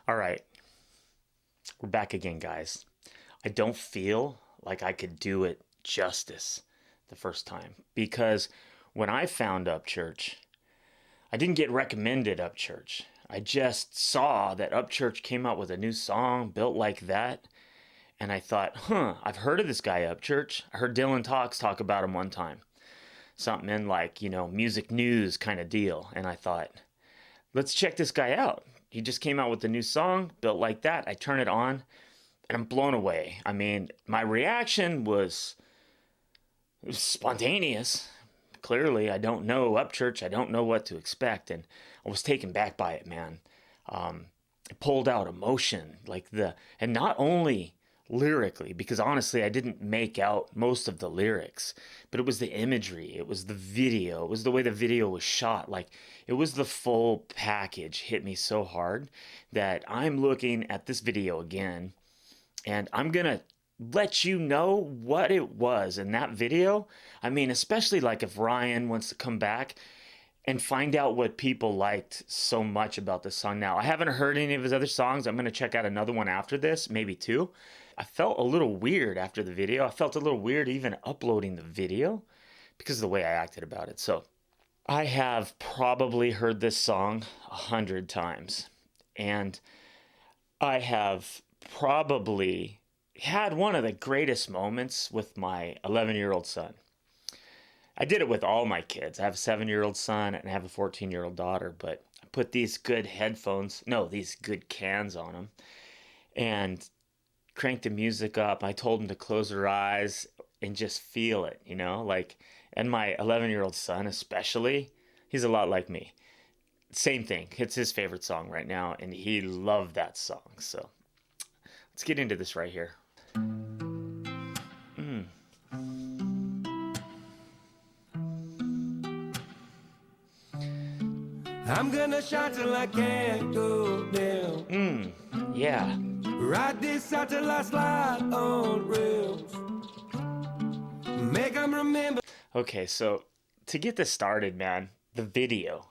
All right, we're back again, guys. I don't feel like I could do it justice the first time because when I found Upchurch, I didn't get recommended Upchurch. I just saw that Upchurch came out with a new song built like that, and I thought, I've heard of this guy Upchurch. I heard Dylan talk about him one time. Something in like, music news kind of deal. And I thought, let's check this guy out. He just came out with a new song built like that. I turn it on and I'm blown away. I mean, my reaction was spontaneous. Clearly, I don't know Upchurch. I don't know what to expect. And I was taken back by it, man. It pulled out emotion and not only lyrically, because honestly, I didn't make out most of the lyrics, but it was the imagery, it was the video, it was the way the video was shot. Like, it was the full package hit me so hard that I'm looking at this video again, and I'm gonna let you know what it was in that video. I mean, especially like if Ryan wants to come back and find out what people liked so much about this song. Now, I haven't heard any of his other songs. I'm going to check out another one after this, maybe two. I felt a little weird after the video. I felt a little weird even uploading the video because of the way I acted about it. So I have probably heard this song 100 times. And I have probably had one of the greatest moments with my 11-year-old son. I did it with all my kids. I have a 7-year-old son and I have a 14-year-old daughter, but I put these good these good cans on them and cranked the music up. I told them to close their eyes and just feel it, and my 11-year-old son especially, he's a lot like me. Same thing. It's his favorite song right now and he loved that song. So let's get into this right here. I'm gonna shine till I can't go down. Yeah. Ride this out till I slide on rails. Make them remember. Okay, so to get this started, man, the video,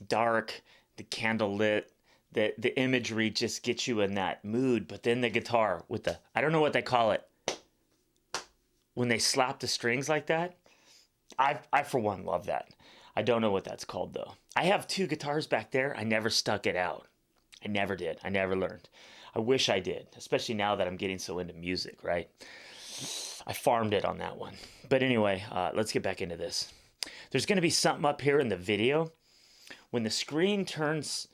dark, the candle lit, the imagery just gets you in that mood. But then the guitar with I don't know what they call it, when they slap the strings like that. I for one love that. I don't know what that's called though. I have two guitars back there. I never stuck it out. I never did. I never learned. I wish I did, especially now that I'm getting so into music, right? I farmed it on that one. But anyway, let's get back into this. There's going to be something up here in the video when the screen turns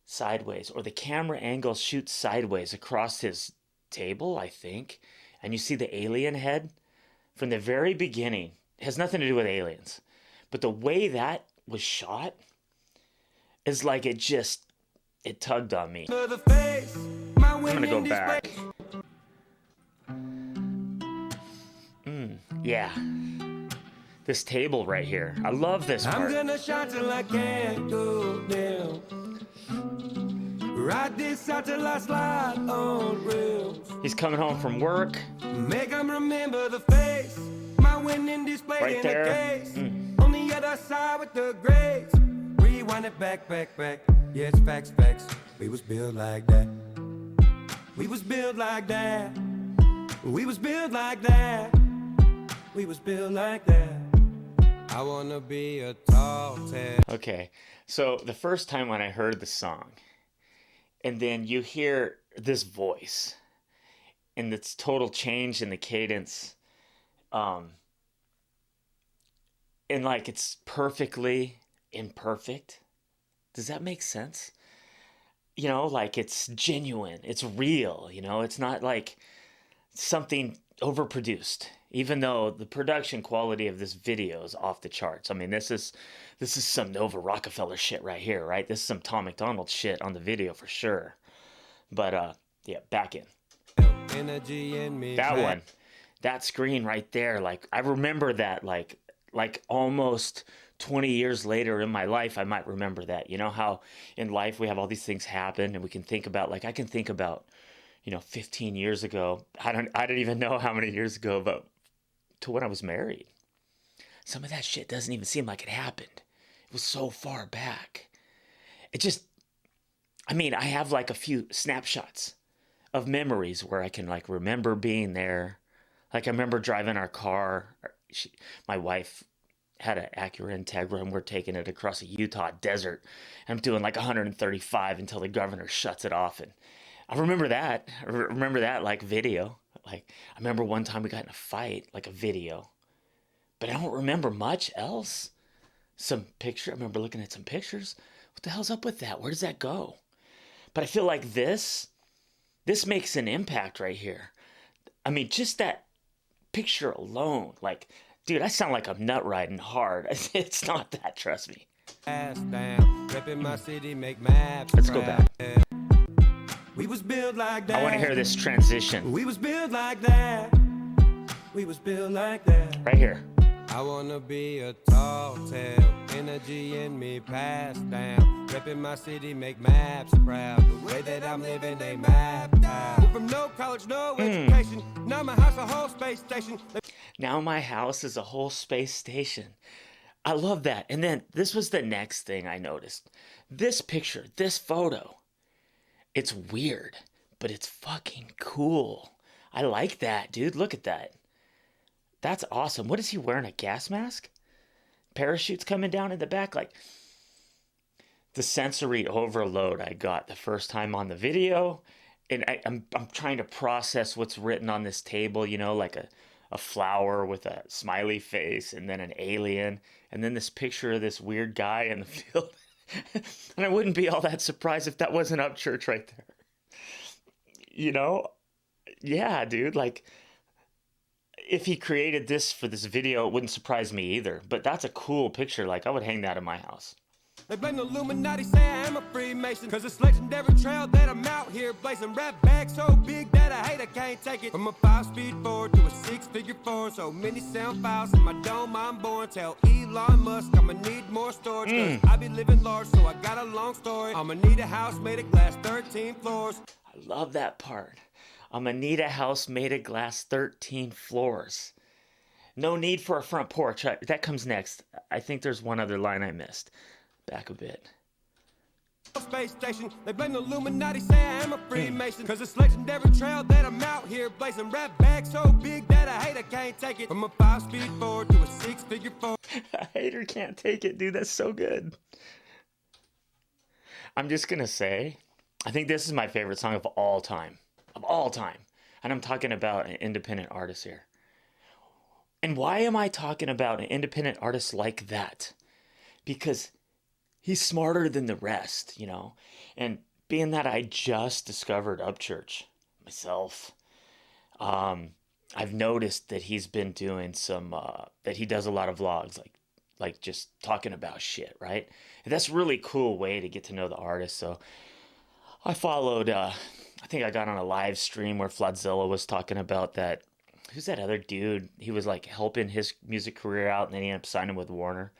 sideways or the camera angle shoots sideways across his table, I think, and you see the alien head from the very beginning. It has nothing to do with aliens. But the way that was shot is like it tugged on me. I'm gonna go back. Yeah. This table right here. I love this part. I'm gonna shine till I can't go down. Ride this out till I slide on rails. He's coming home from work. Make them remember the face. My winning display Right in there. the case. On the other side with the grades. Rewind it back. Yeah, it's facts. We was built like that. We was built like that. We was built like that. We was built like that. I wanna be a tall tale. Okay, so the first time when I heard the song, and then you hear this voice, and it's total change in the cadence, and like it's perfectly imperfect. Does that make sense? Like it's genuine, it's real, it's not like something overproduced, even though the production quality of this video is off the charts. I mean, this is some Nova Rockefeller shit right here, right? This is some Tom McDonald shit on the video for sure. But yeah, back in. Energy in me. That one, that screen right there, like I remember that like almost 20 years later in my life, I might remember that. You know how in life we have all these things happen and we can think about, like I can think about, 15 years ago. I don't even know how many years ago, but to when I was married. Some of that shit doesn't even seem like it happened. It was so far back. I mean, I have like a few snapshots of memories where I can like remember being there. Like I remember driving our car. My wife had an Acura Integra and we're taking it across a Utah desert. And I'm doing like 135 until the governor shuts it off. And I remember that. I remember that like video. Like I remember one time we got in a fight, like a video. But I don't remember much else. Some picture. I remember looking at some pictures. What the hell's up with that? Where does that go? But I feel like this makes an impact right here. I mean, just that picture alone, like, dude, I sound like I'm nut riding hard. It's not that, trust me. My city, make maps. Let's go back. We was built like that. I want to hear this transition. We was built like that. We was built like that. Right here. I wanna be a tall tale, energy in me passed down. Reppin' my city, make maps proud. The way that I'm living, they mapped out. From no college, no education. Now my house a whole space station. Now my house is a whole space station. I love that. And then this was the next thing I noticed. This picture, this photo, it's weird, but it's fucking cool. I like that, dude. Look at that. That's awesome. What is he wearing? A gas mask? Parachutes coming down in the back? Like the sensory overload I got the first time on the video. And I'm trying to process what's written on this table, you know, like a flower with a smiley face and then an alien. And then this picture of this weird guy in the field. And I wouldn't be all that surprised if that wasn't Upchurch right there. You know? Yeah, dude. Like, if he created this for this video, it wouldn't surprise me either. But that's a cool picture. Like, I would hang that in my house. They blame the Illuminati, say I am a Freemason. Cause it's legendary trail that I'm out here blazing. Rap bag so big that a hater can't take it. From a 5-speed Ford to a 6-figure phone. So many sound files in my dome I'm born. Tell Elon Musk I'ma need more storage. Cause I be living large, so I got a long story. I'ma need a house made of glass, 13 floors. I love that part. I'm gonna need a house made of glass, 13 floors. No need for a front porch. That comes next. I think there's one other line I missed. Back a bit. Space station. They blame the Illuminati, say I am a Freemason. Cause it's legendary trail that I'm out here blazing. Rap bag so big that a hater can't take it. From a 5-speed Ford to a 6-figure phone. A hater can't take it, dude. That's so good. I'm just gonna say, I think this is my favorite song of all time. Of all time. And I'm talking about an independent artist here. And why am I talking about an independent artist like that? Because he's smarter than the rest, you know? And being that I just discovered Upchurch myself, I've noticed that he's been doing some, that he does a lot of vlogs, like just talking about shit, right? And that's a really cool way to get to know the artist. So I followed, I think I got on a live stream where Floodzilla was talking about that. Who's that other dude? He was like helping his music career out and then he ended up signing with Warner.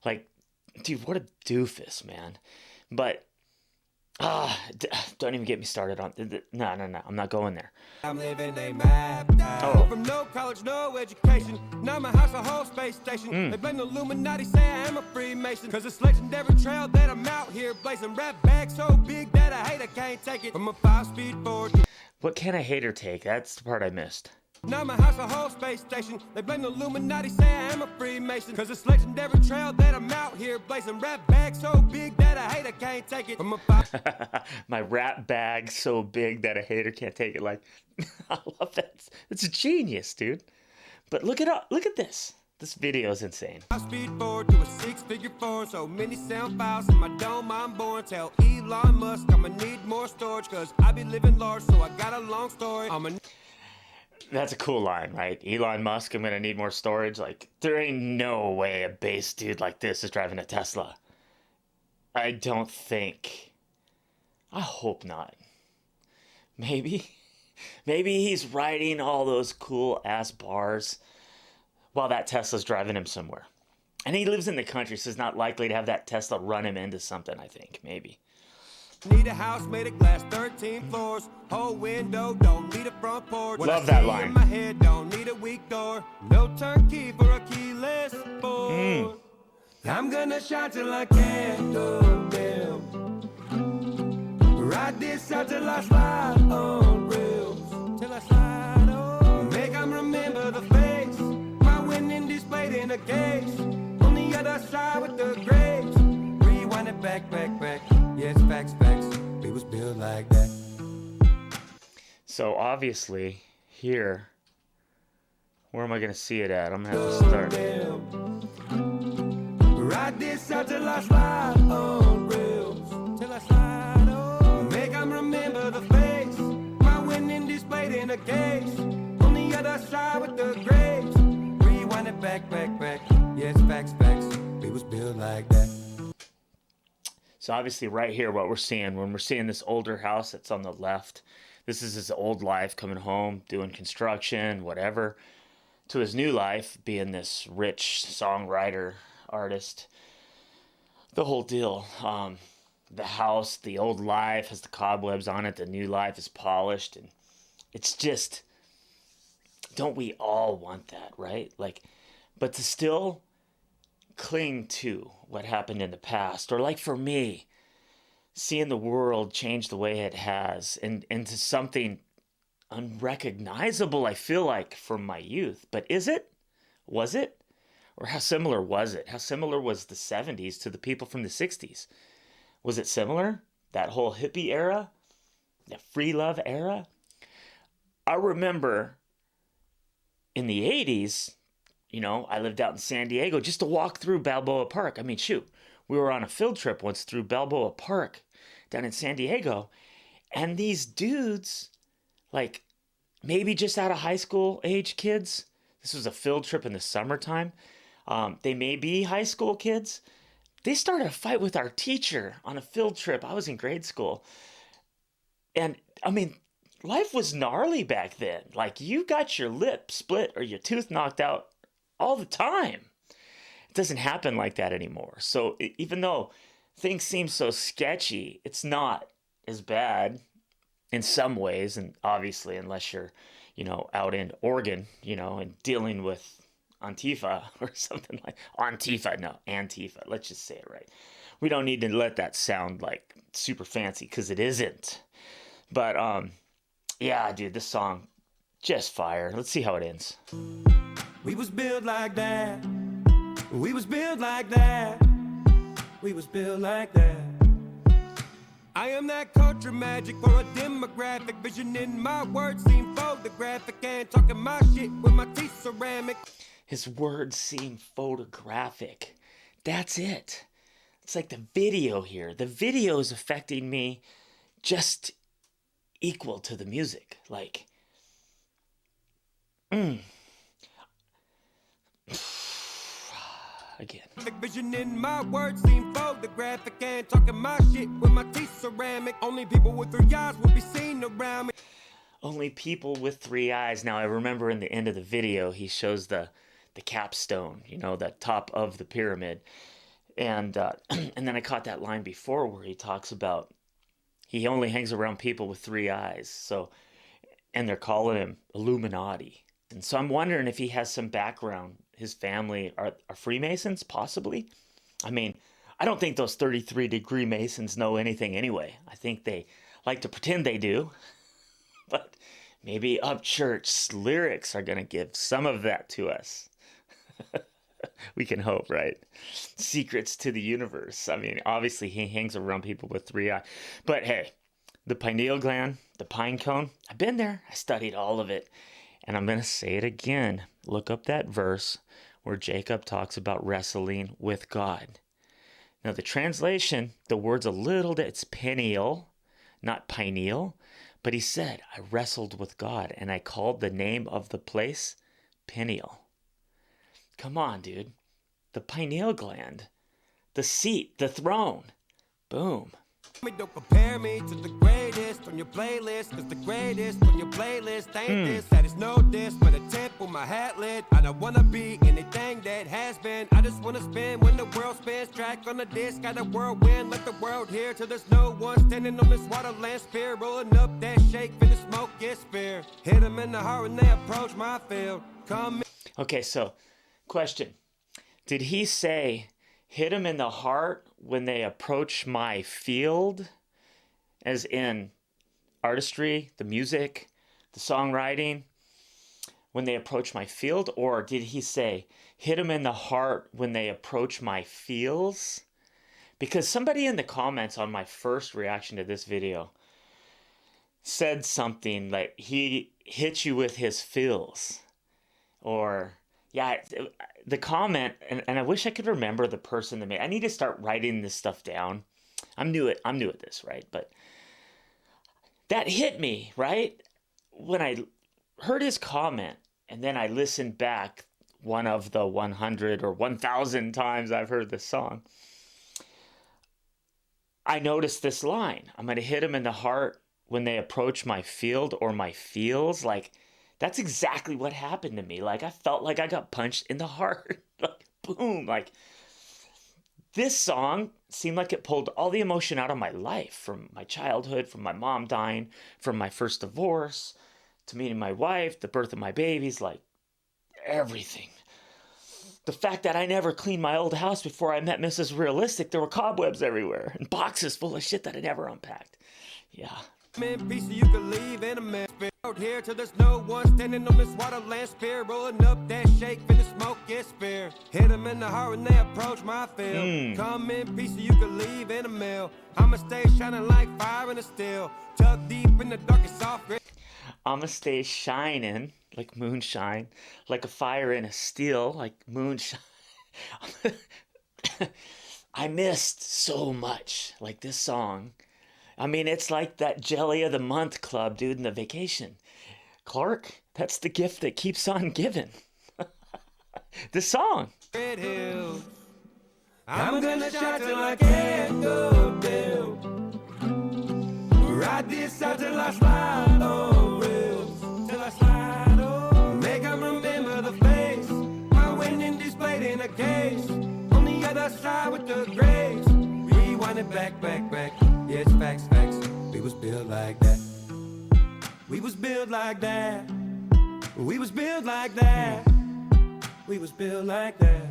Like, dude, what a doofus, man. But, don't even get me started on, no, I'm not going there. I'm living a map. Oh. From no college, no education. Now my house a whole space station. They blame the Illuminati, say I am a Freemason. Cause it's legendary trail that I'm out here blazing. Rap bag so big that a hater can't take it. From a 5-speed Ford. What can a hater take? That's the part I missed. Now my house a whole space station. They blame the Illuminati, say I am a Freemason. Cause it's legendary trail that I'm out here blazing. Rap bag so big that a hater can't take it. From a My rap bag so big that a hater can't take it. Like, I love that. It's a genius, dude. But look at this. This video is insane. 5-speed Ford to a 6-figure phone. So many sound files in my dome I'm born. Tell Elon Musk I'ma need more storage. Cause I be living large, so I got a long story. That's a cool line, right? Elon Musk, I'm going to need more storage. Like, there ain't no way a bass dude like this is driving a Tesla. I don't think. I hope not. Maybe. Maybe he's riding all those cool ass bars while that Tesla's driving him somewhere. And he lives in the country, so he's not likely to have that Tesla run him into something, I think. Maybe. Need a house made of glass, 13 floors. Whole window, don't need a front porch. Love that line. In my head, don't need a weak door. No turnkey for a keyless board. I'm gonna shine till I can't do them. Ride this out till I slide on rails. Till I slide on. Make 'em remember the face. My winning displayed in a case. On the other side with the grapes. Rewind it back, back, back. Yes, facts, facts. We was built like that. So obviously, here, where am I going to see it at? I'm going to have to start. Ride this out till I slide on rails. Till I slide on. Make 'em remember the face. My winning displayed in a case. On the other side with the grapes. Rewind it back, back, back. Yes, facts, facts. We was built like that. So obviously right here, what we're seeing, when we're seeing this older house that's on the left, this is his old life, coming home, doing construction, whatever, to his new life, being this rich songwriter, artist, the whole deal. The house, the old life has the cobwebs on it, the new life is polished, and it's just, don't we all want that, right? Like, but to still cling to what happened in the past, or like for me, seeing the world change the way it has and into something unrecognizable, I feel like, from my youth. But is it? Was it? Or how similar was it? How similar was the 70s to the people from the 60s? Was it similar? That whole hippie era? The free love era? I remember in the 80s, you know, I lived out in San Diego, just to walk through Balboa Park. I mean, shoot, we were on a field trip once through Balboa Park down in San Diego, and these dudes, like maybe just out of high school age kids, this was a field trip in the summertime, they may be high school kids, they started a fight with our teacher on a field trip. I was in grade school. And I mean, life was gnarly back then. Like, you got your lip split or your tooth knocked out all the time. It doesn't happen like that anymore. So even though things seem so sketchy, it's not as bad in some ways. And obviously, unless you're, you know, out in Oregon, you know, and dealing with Antifa or something like Antifa. No, Antifa. Let's just say it right. We don't need to let that sound like super fancy, because it isn't. But yeah, dude, this song, just fire. Let's see how it ends. We was built like that. We was built like that. We was built like that. I am that culture magic for a demographic. Vision in my words seem photographic. And talking my shit with my teeth ceramic. His words seem photographic. That's it. It's like the video here. The video is affecting me just equal to the music. Like, again. Vision in my words seem photographic. And talking my shit with my teeth ceramic. Only people with 3 eyes will be seen around me. Only people with 3 eyes. Now, I remember in the end of the video, he shows the capstone, you know, the top of the pyramid. And and then I caught that line before where he talks about he only hangs around people with 3 eyes. So, and they're calling him Illuminati. And so I'm wondering if he has some background. His family are Freemasons, possibly. I mean, I don't think those 33-degree Masons know anything anyway. I think they like to pretend they do. But maybe Upchurch's lyrics are going to give some of that to us. We can hope, right? Secrets to the universe. I mean, obviously he hangs around people with 3 eyes. But hey, the pineal gland, the pine cone, I've been there. I studied all of it. And I'm going to say it again. Look up that verse where Jacob talks about wrestling with God. Now, the translation, the word's a little, it's pineal, not pineal. But he said, I wrestled with God, and I called the name of the place Peniel. Come on, dude. The pineal gland. The seat, the throne. Boom. Don't compare me to the greatest on your playlist, cause the greatest on your playlist ain't this. That is no diss, but a tip with my hat lit. I don't wanna be anything that has been. I just wanna spin when the world spins. Track on the disc, got a whirlwind, let the world hear. Till there's no one standing on this waterland spear. Rolling up that shake, when the smoke gets spear. Hit them in the heart when they approach my field. Come in. Okay, so, question. Did he say, hit him in the heart when they approach my field? as in artistry, the music, the songwriting, when they approach my field? Or did he say, hit them in the heart when they approach my feels? Because somebody in the comments on my first reaction to this video said something like he hit you with his feels. Or, yeah, the comment, and I wish I could remember the person that made. I need to start writing this stuff down. I'm new at this, right? But that hit me, right? When I heard his comment, and then I listened back one of the 100 or 1,000 times I've heard this song, I noticed this line. I'm going to hit them in the heart when they approach my field or my feels. Like, that's exactly what happened to me. Like, I felt like I got punched in the heart. Like, boom. Like, this song seemed like it pulled all the emotion out of my life, from my childhood, from my mom dying, from my first divorce, to meeting my wife, the birth of my babies, like everything. The fact that I never cleaned my old house before I met Mrs. Realistic, there were cobwebs everywhere and boxes full of shit that I never unpacked. Yeah. Piece you could leave in a mess. Out here till there's no one standing on this waterland spear, rolling up that shake, finish smoke, get spear. Hit them in the heart when they approach my field. Come in piece you could leave in a mill. I'ma stay shining like fire in a steel. Tuck deep in the darkest soft gray. I'ma stay shining like moonshine, like a fire in a steel, like moonshine. I missed so much, like this song. I mean, it's like that Jelly of the Month club, dude, in the vacation. Clark, that's the gift that keeps on giving. The song. Red Hills. I'm gonna shout till I can't go down. Ride this out till I slide on rails. Till I slide on. Make 'em remember the face. My winning displayed in a case. On the other side with the grace. Rewind it back. Yeah, it's facts. We was built like that. We was built like that. We was built like that. We was built like that.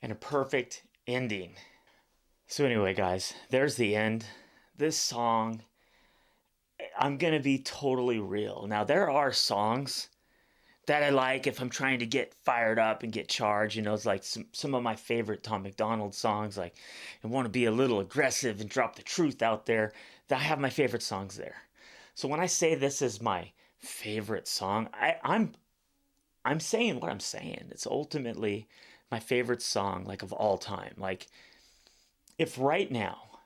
And a perfect ending. So anyway, guys, there's the end. This song, I'm gonna be totally real. Now, there are songs that I like if I'm trying to get fired up and get charged. You know, it's like some of my favorite Tom McDonald songs, like I want to be a little aggressive and drop the truth out there. I have my favorite songs there. So when I say this is my favorite song, I'm saying what I'm saying. It's ultimately my favorite song, like, of all time. Like, if right now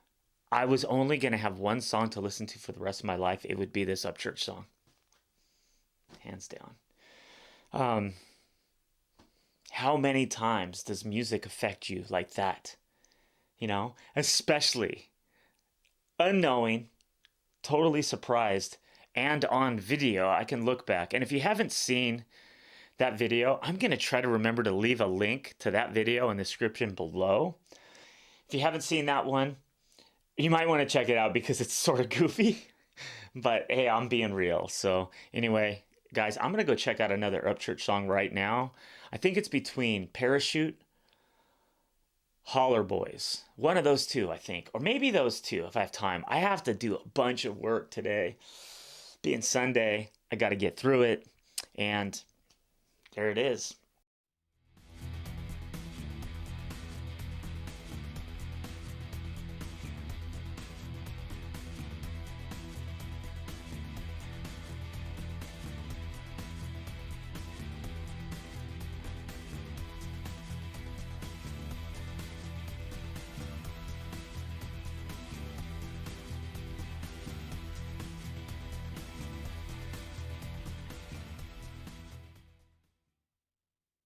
I was only going to have one song to listen to for the rest of my life, it would be this Upchurch song. Hands down. How many times does music affect you like that? You know, especially unknowing, totally surprised, and on video. I can look back. And if you haven't seen that video, I'm going to try to remember to leave a link to that video in the description below. If you haven't seen that one, you might want to check it out because it's sort of goofy. But hey, I'm being real. So anyway, guys, I'm going to go check out another Upchurch song right now. I think it's between Parachute, Holler Boys. One of those two, I think. Or maybe those two if I have time. I have to do a bunch of work today. Being Sunday, I got to get through it. And there it is.